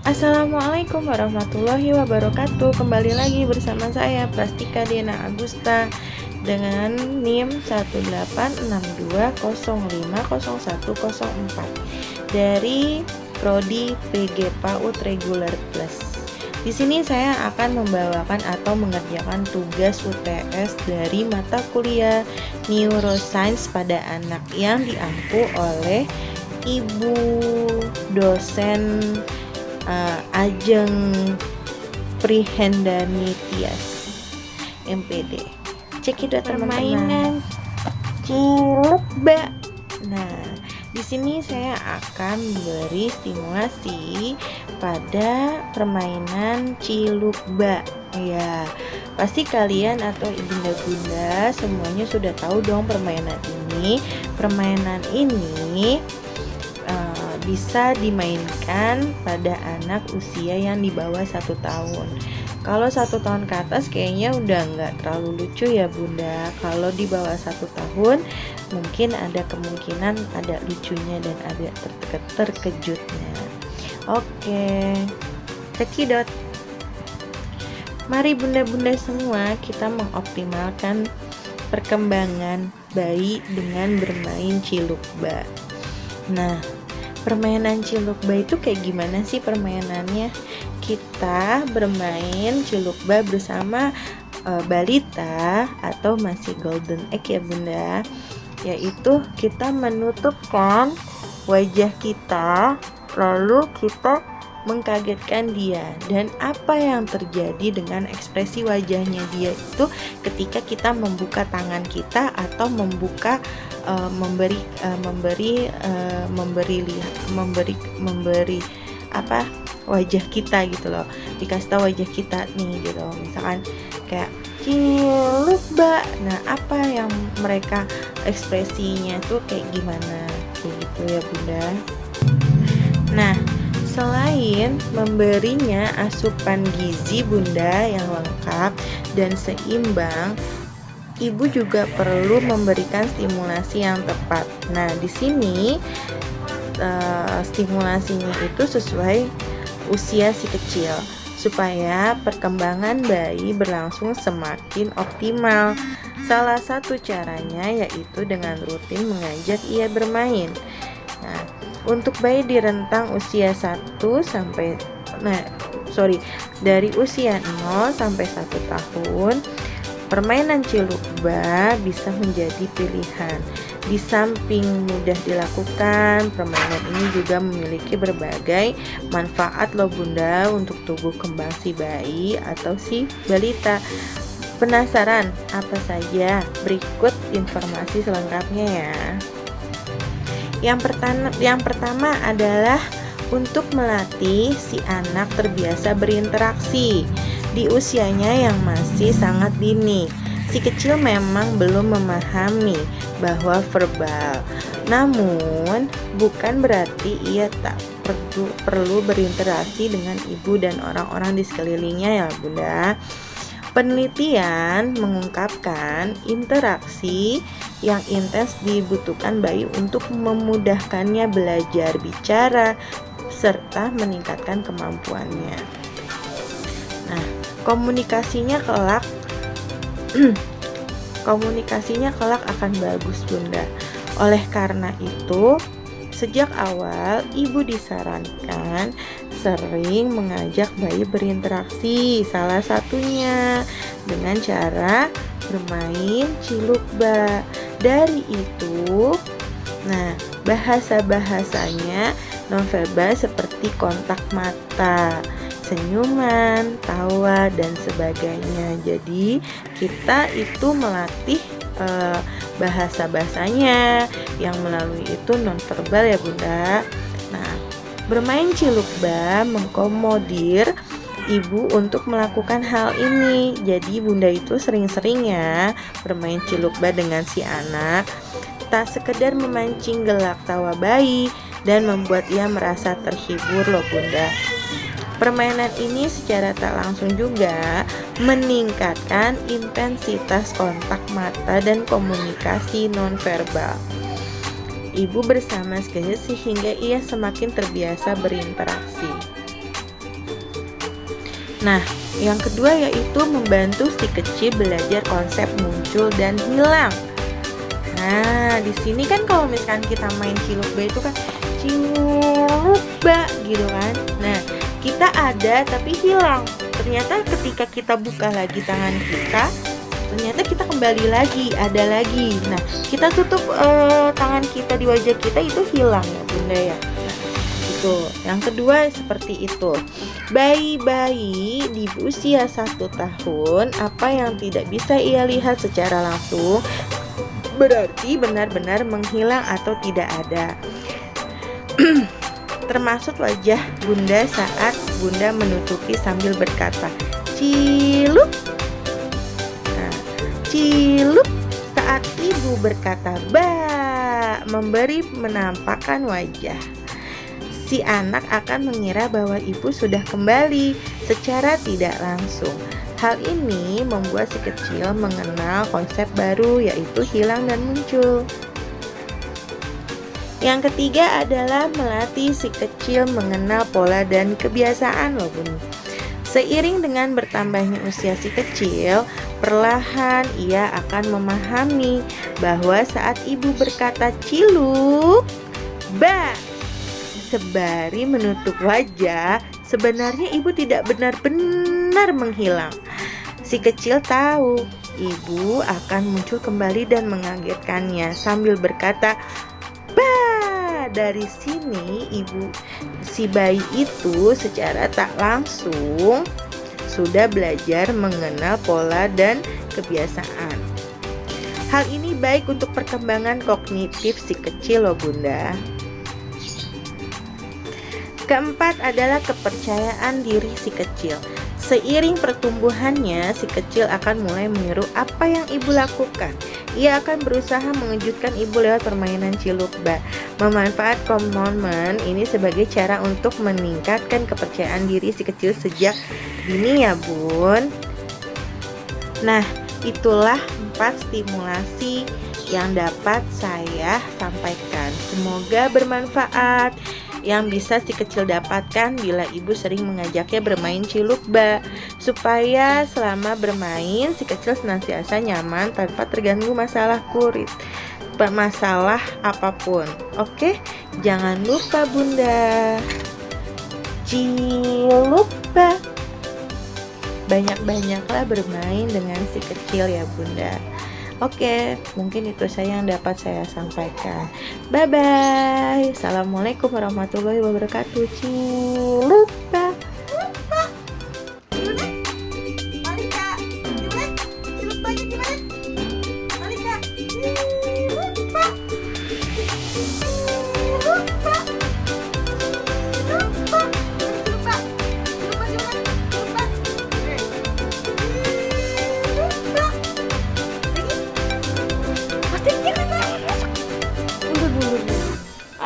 Assalamualaikum warahmatullahi wabarakatuh. Kembali lagi bersama saya Prastika Diana Agusta dengan NIM 18620501004 dari Prodi PG PAUD Reguler Plus. Di sini saya akan membawakan atau mengerjakan tugas UTS dari mata kuliah Neuroscience pada anak yang diampu oleh Ibu dosen Ajeng Prihendani Tias MPD. Cekidot permainan Cilukba. Nah, di sini saya akan beri stimulasi pada permainan Cilukba. Ya, pasti kalian atau ibunda-bunda semuanya sudah tahu dong permainan ini. Permainan ini bisa dimainkan pada anak usia yang di bawah 1 tahun. Kalau 1 tahun ke atas kayaknya udah nggak terlalu lucu ya bunda. Kalau di bawah 1 tahun mungkin ada kemungkinan ada lucunya dan ada terkejutnya. Oke, cekidot. Mari bunda-bunda semua kita mengoptimalkan perkembangan bayi dengan bermain Cilukba. Nah, permainan Cilukba itu kayak gimana sih permainannya? Kita bermain Cilukba bersama balita atau masih golden egg ya bunda. Yaitu kita menutupkan wajah kita, lalu kita mengkagetkan dia. Dan apa yang terjadi dengan ekspresi wajahnya dia itu ketika kita membuka tangan kita atau membuka memberi apa wajah kita gitu loh, dikasih tahu wajah kita nih gitu, misalkan kayak Cilukba. Nah, apa yang mereka ekspresinya tuh kayak gimana kayak gitu ya bunda. Nah, selain memberinya asupan gizi bunda yang lengkap dan seimbang, ibu juga perlu memberikan stimulasi yang tepat. Nah, di sini stimulasinya itu sesuai usia si kecil supaya perkembangan bayi berlangsung semakin optimal. Salah satu caranya yaitu dengan rutin mengajak ia bermain. Nah, untuk bayi di rentang usia dari usia 0 sampai 1 tahun, permainan Cilukba bisa menjadi pilihan. Di samping mudah dilakukan, permainan ini juga memiliki berbagai manfaat loh bunda untuk tubuh kembang si bayi atau si balita. Penasaran apa saja? Berikut informasi selengkapnya ya. Yang pertama adalah untuk melatih si anak terbiasa berinteraksi di usianya yang masih sangat dini. Si kecil memang belum memahami bahwa verbal, namun bukan berarti ia tak perlu berinteraksi dengan ibu dan orang-orang di sekelilingnya ya bunda. Penelitian mengungkapkan interaksi yang intens dibutuhkan bayi untuk memudahkannya belajar bicara serta meningkatkan kemampuannya. Nah, komunikasinya kelak akan bagus bunda. Oleh karena itu, sejak awal ibu disarankan sering mengajak bayi berinteraksi, salah satunya dengan cara bermain Cilukba. Dari itu, nah, bahasa-bahasanya nonverbal seperti kontak mata, senyuman, tawa, dan sebagainya. Jadi kita itu melatih bahasa-bahasanya yang melalui itu nonverbal ya bunda. Nah, bermain Cilukba mengkomodir ibu untuk melakukan hal ini. Jadi bunda itu sering-sering ya bermain Cilukba dengan si anak, tak sekedar memancing gelak tawa bayi dan membuat ia merasa terhibur loh bunda. Permainan ini secara tak langsung juga meningkatkan intensitas kontak mata dan komunikasi nonverbal ibu bersama si kecil sehingga ia semakin terbiasa berinteraksi. Nah, yang kedua yaitu membantu si kecil belajar konsep muncul dan hilang. Nah, di sini kan kalau misalkan kita main cilukba itu kan cilukba gitu kan. Nah, kita ada tapi hilang. Ternyata ketika kita buka lagi tangan kita, ternyata kita kembali lagi, ada lagi. Nah, kita tutup tangan kita di wajah kita, itu hilang ya Bunda ya. Itu yang kedua seperti itu. Bayi-bayi di usia 1 tahun, apa yang tidak bisa ia lihat secara langsung berarti benar-benar menghilang atau tidak ada. Termasuk wajah Bunda saat Bunda menutupi sambil berkata ciluk. Nah, ciluk saat ibu berkata ba, memberi menampakkan wajah. Si anak akan mengira bahwa ibu sudah kembali secara tidak langsung. Hal ini membuat si kecil mengenal konsep baru, yaitu hilang dan muncul. Yang ketiga adalah melatih si kecil mengenal pola dan kebiasaan loh Bun. Seiring dengan bertambahnya usia si kecil, perlahan ia akan memahami bahwa saat ibu berkata ciluk, ba, sembari menutup wajah, sebenarnya ibu tidak benar-benar menghilang. Si kecil tahu ibu akan muncul kembali dan mengagetkannya sambil berkata ba. Dari sini si bayi itu secara tak langsung sudah belajar mengenal pola dan kebiasaan. Hal ini baik untuk perkembangan kognitif si kecil loh Bunda. Keempat adalah kepercayaan diri si kecil. Seiring pertumbuhannya, si kecil akan mulai meniru apa yang ibu lakukan. Ia akan berusaha mengejutkan ibu lewat permainan cilukba. Memanfaatkan momen ini sebagai cara untuk meningkatkan kepercayaan diri si kecil sejak dini ya Bun. Nah, itulah 4 stimulasi yang dapat saya sampaikan. Semoga bermanfaat. Yang bisa si kecil dapatkan bila ibu sering mengajaknya bermain cilukba, supaya selama bermain si kecil senantiasa nyaman tanpa terganggu masalah kulit, masalah apapun. Oke, jangan lupa Bunda, cilukba, banyak-banyaklah bermain dengan si kecil ya Bunda. Oke, mungkin itu saja yang dapat saya sampaikan. Bye-bye. Assalamualaikum warahmatullahi wabarakatuh. Ciluk.